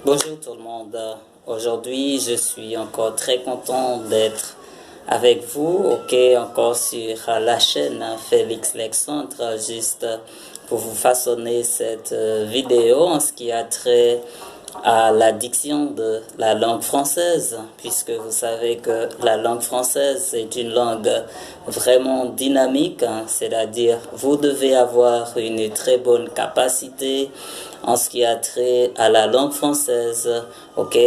Bonjour tout le monde. Aujourd'hui, je suis encore très content d'être avec vous, encore sur la chaîne Félix Alexandre, juste pour vous façonner cette vidéo en ce qui a trait à la diction de la langue française, puisque vous savez que la langue française est une langue vraiment dynamique, c'est-à-dire vous devez avoir une très bonne capacité en ce qui a trait à la langue française.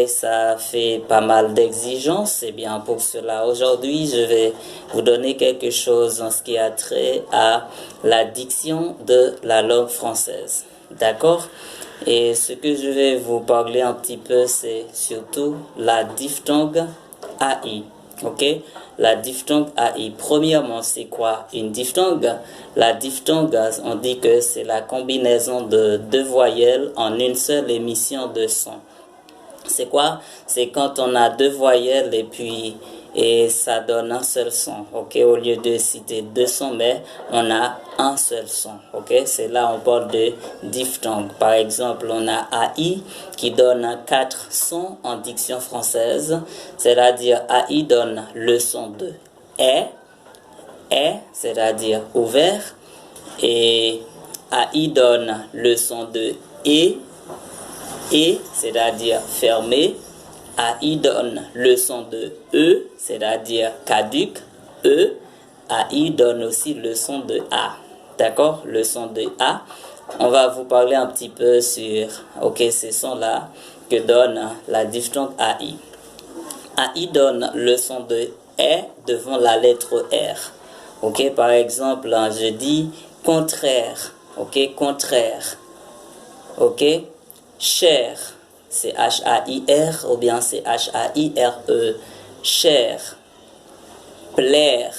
Ça fait pas mal d'exigences, et bien pour cela aujourd'hui je vais vous donner quelque chose en ce qui a trait à la diction de la langue française, d'accord? Et ce que je vais vous parler un petit peu, c'est surtout la diphtongue AI. La diphtongue AI. Premièrement, c'est quoi une diphtongue? La diphtongue, on dit que c'est la combinaison de deux voyelles en une seule émission de son. C'est quoi? C'est quand on a deux voyelles et ça donne un seul son. Au lieu de citer deux sons, mais on a un seul son. C'est là on parle de diphtongue. Par exemple, on a AI qui donne quatre sons en diction française. C'est-à-dire AI donne le son de c'est-à-dire ouvert, et AI donne le son de c'est-à-dire fermé. AI donne le son de E, c'est-à-dire caduc, E. AI donne aussi le son de A. D'accord? Le son de A. On va vous parler un petit peu sur ces sons-là que donne la diphtongue AI. AI donne le son de E devant la lettre R. Par exemple, je dis contraire. Contraire. Cher, c'est H-A-I-R ou bien c'est H-A-I-R-E. Cher. Plaire.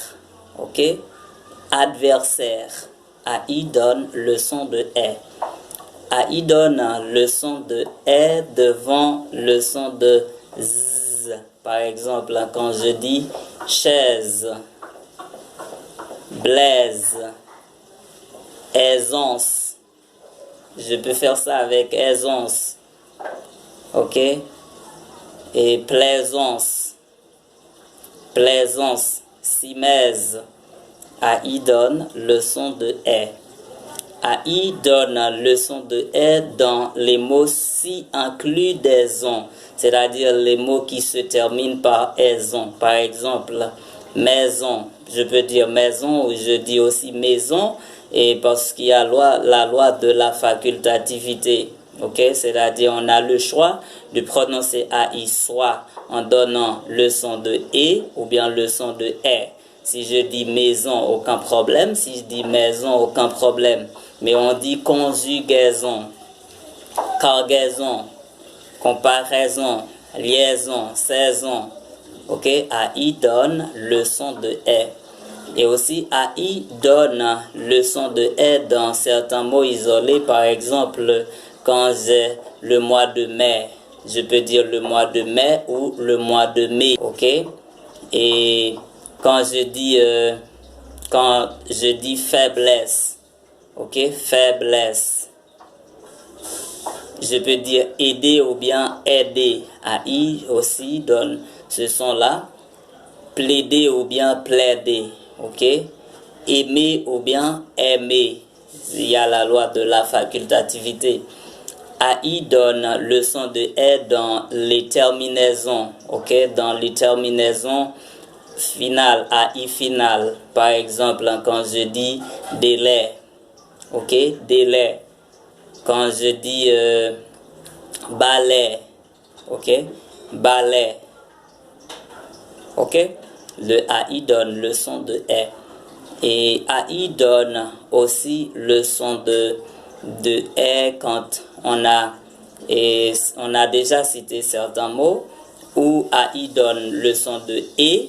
Adversaire. AI donne le son de E. AI donne le son de E devant le son de Z. Par exemple, quand je dis chaise, blaise, aisance, je peux faire ça avec aisance. Et plaisance, simèse. AI donne le son de E. AI donne le son de E dans les mots si inclus des on, c'est-à-dire les mots qui se terminent par aison. Par exemple, maison, je peux dire maison ou je dis aussi maison, et parce qu'il y a la loi de la facultativité. C'est-à-dire on a le choix de prononcer AI soit en donnant le son de E ou bien le son de E. Si je dis maison, aucun problème. Si je dis maison, aucun problème. Mais on dit conjugaison, cargaison, comparaison, liaison, saison. AI donne le son de E. Et aussi AI donne le son de E dans certains mots isolés. Par exemple, quand j'ai le mois de mai, je peux dire le mois de mai ou le mois de mai. Et quand je dis faiblesse, faiblesse, je peux dire aider ou bien aider. AI aussi donne ce son-là. Plaider ou bien plaider. Aimer ou bien aimer. Il y a la loi de la facultativité. AI donne le son de E dans les terminaisons. Dans les terminaisons finales, AI finale. Par exemple, quand je dis délai. Délai. Quand je dis balai. Balai. Le AI donne le son de E. Et AI donne aussi le son de E quand on a déjà cité certains mots où AI donne le son de E,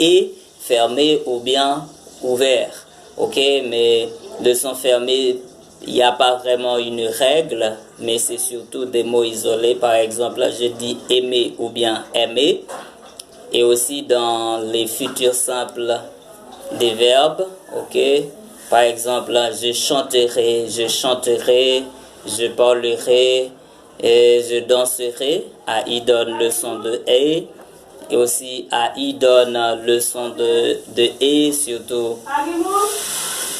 et fermé ou bien ouvert. Mais le son fermé, il n'y a pas vraiment une règle, mais c'est surtout des mots isolés. Par exemple, je dis aimer ou bien aimer. Et aussi dans les futurs simples des verbes, Par exemple, je chanterai, je parlerai, Et je danserai. AI donne le son de E. Et aussi AI donne le son de E, surtout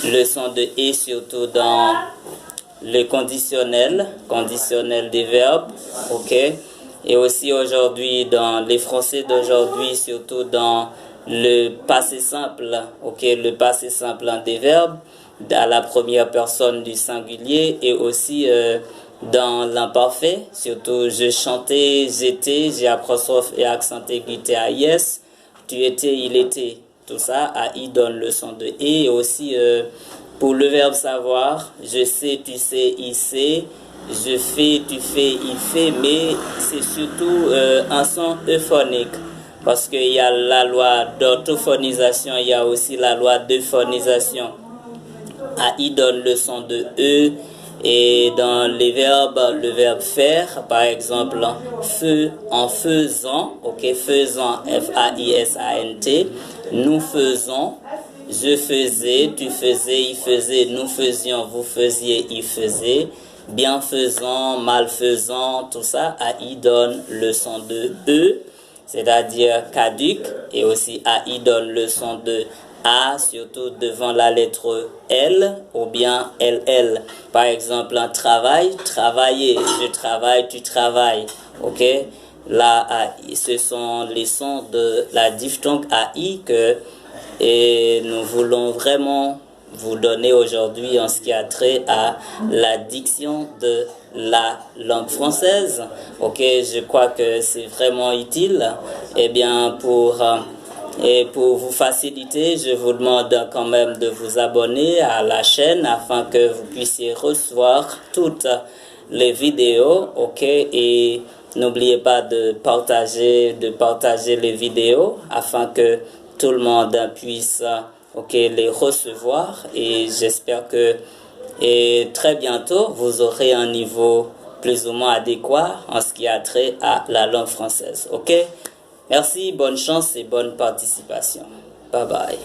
le son de E, surtout dans le conditionnel des verbes. Ok. Et aussi aujourd'hui dans les français d'aujourd'hui, surtout dans le passé simple, ok, le passé simple des verbes, à la première personne du singulier, et aussi dans l'imparfait, surtout je chantais, j'étais, j'ai apostrophe et accent aigu TAIS, tu étais, il était, tout ça, AI donne le son de et aussi pour le verbe savoir, je sais, tu sais, il sait, je fais, tu fais, il fait, mais c'est surtout un son euphonique. Parce qu'il y a la loi d'orthophonisation, il y a aussi la loi d'euphonisation. AI donne le son de E. Et dans les verbes, le verbe faire, par exemple, feu, en faisant, ok, faisant, F-A-I-S-A-N-T, nous faisons, je faisais, tu faisais, il faisait, nous faisions, vous faisiez, il faisait, bienfaisant, malfaisant, tout ça, AI donne le son de E, c'est-à-dire caduc, et aussi AI donne le son de A, surtout devant la lettre L ou bien LL. Par exemple, un travail, travailler, je travaille, tu travailles. Ok? Là, ce sont les sons de la diphtongue AI que et nous voulons vraiment vous donner aujourd'hui en ce qui a trait à la diction de la langue française. Ok, je crois que c'est vraiment utile. Eh bien, pour vous faciliter, je vous demande quand même de vous abonner à la chaîne afin que vous puissiez recevoir toutes les vidéos. Ok, et n'oubliez pas de partager les vidéos afin que tout le monde puisse les recevoir, et j'espère que très bientôt vous aurez un niveau plus ou moins adéquat en ce qui a trait à la langue française. Ok, merci, bonne chance et bonne participation. Bye bye.